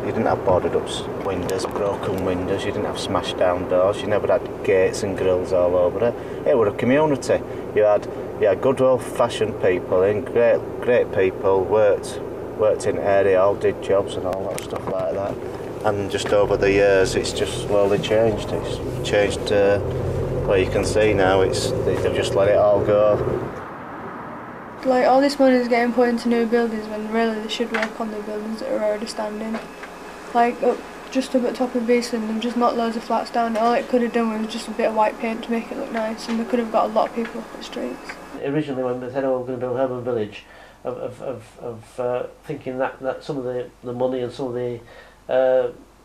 You didn't have boarded up windows, broken windows, you didn't have smashed down doors, you never had gates and grills all over it. It was a community. You had good old-fashioned people in, great people, worked in area, all did jobs and all that stuff like that. And just over the years, it's just slowly changed. It's changed where you can see now, they've just let it all go. Like, all this money is getting put into new buildings when really they should work on the buildings that are already standing. Like, just up at top of Beeston, and just knocked loads of flats down. All it could have done was just a bit of white paint to make it look nice, and they could have got a lot of people off the streets. Originally, when we said, oh, we're going to build Urban Village, of thinking that some of the money and some of the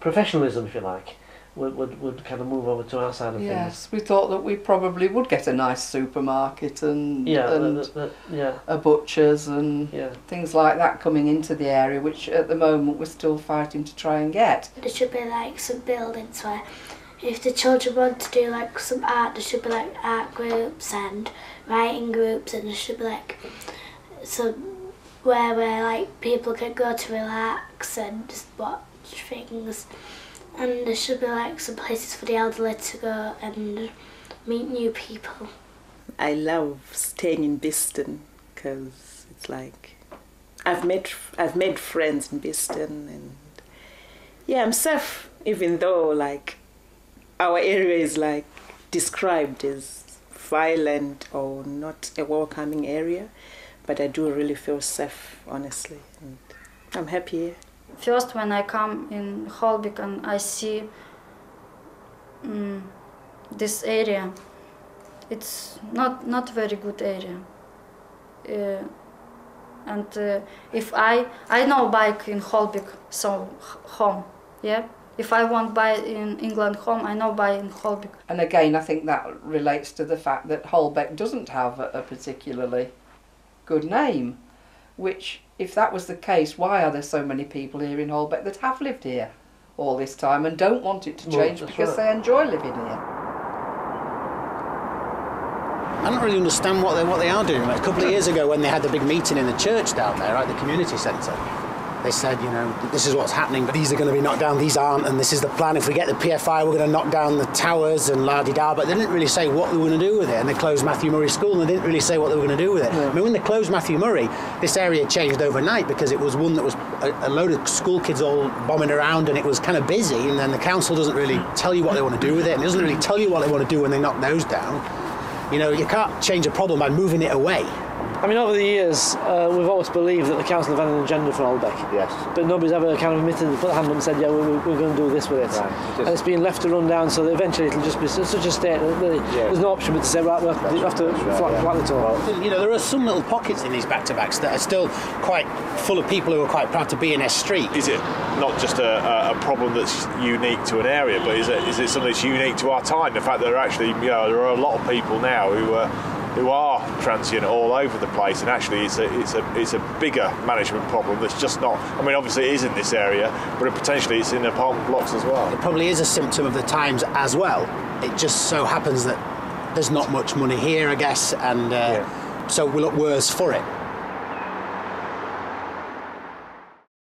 professionalism, if you like, would kind of move over to our side of things. Yes, we thought that we probably would get a nice supermarket and a butcher's and things like that coming into the area, which at the moment we're still fighting to try and get. There should be like some buildings where if the children want to do like some art, there should be like art groups and writing groups, and there should be like some where like people can go to relax and just watch things. And there should be like some places for the elderly to go and meet new people. I love staying in Beeston because it's like I've made friends in Beeston, and yeah, I'm safe even though like our area is like described as violent or not a welcoming area, but I do really feel safe, honestly, and I'm happy here. First, when I come in Holbeck and I see this area, it's not very good area. If I know bike in Holbeck, so home, yeah. If I want buy in England home, I know buy in Holbeck. And again, I think that relates to the fact that Holbeck doesn't have a particularly good name, which, if that was the case, why are there so many people here in Holbeck that have lived here all this time and don't want it to change because they enjoy living here? I don't really understand what they are doing. Like a couple of years ago when they had the big meeting in the church down there, right, the community centre, they said, you know, this is what's happening, but these are going to be knocked down, these aren't, and this is the plan. If we get the PFI, we're going to knock down the towers and la-di-da, but they didn't really say what they were going to do with it. And they closed Matthew Murray School, and they didn't really say what they were going to do with it. Yeah. I mean, when they closed Matthew Murray, this area changed overnight because it was one that was a load of school kids all bombing around, and it was kind of busy, and then the council doesn't really tell you what they want to do with it, and it doesn't really tell you what they want to do when they knock those down. You know, you can't change a problem by moving it away. I mean, over the years, we've always believed that the council have had an agenda for Holbeck. Yes. But nobody's ever kind of admitted, put their hand up and said, yeah, we're going to do this with it. Right. And it's been left to run down, so that eventually it'll just be such a state that there's no option but to say, right, we'll have to flat the tour. You know, there are some little pockets in these back-to-backs that are still quite full of people who are quite proud to be in their street. Is it not just a problem that's unique to an area, but is it something that's unique to our time? The fact that there are a lot of people now who are transient all over the place, and actually it's a bigger management problem that's just not. I mean, obviously it is in this area, but potentially it's in apartment blocks as well. It probably is a symptom of the times as well. It just so happens that there's not much money here, I guess, and so we look worse for it.